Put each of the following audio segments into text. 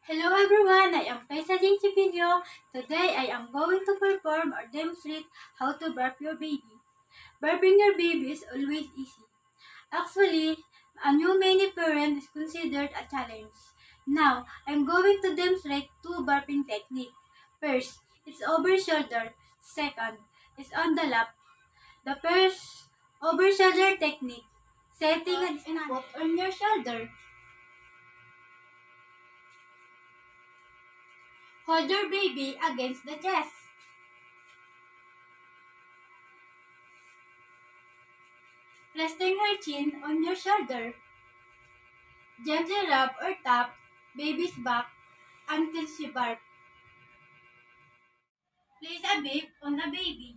Hello everyone, I am Faisa Jinsi video. Today I am going to perform or demonstrate how to burp your baby. Burping your baby is always easy. Actually, a new many parent is considered a challenge. Now, I'm going to demonstrate two burping techniques. First, it's over shoulder. Second, it's on the lap. The first over shoulder technique, setting an foot on your shoulder. Hold your baby against the chest. Resting her chin on your shoulder. Gently rub or tap baby's back until she barks. Place a bib on the baby.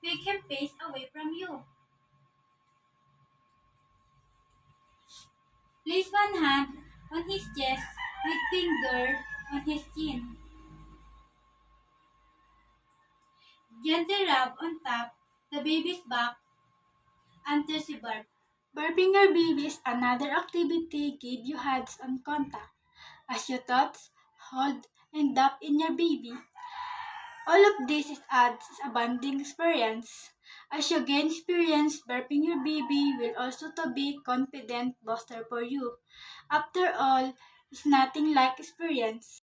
Make him face away from you. Place one hand on his chest with finger on his chin. Gently rub on top the baby's back until she barks. Burping your baby is another activity give you hands-on contact as you touch, hold, and dap in your baby. All of this adds a bonding experience. As you gain experience, burping your baby will also to be confident booster for you. After all, it's nothing like experience.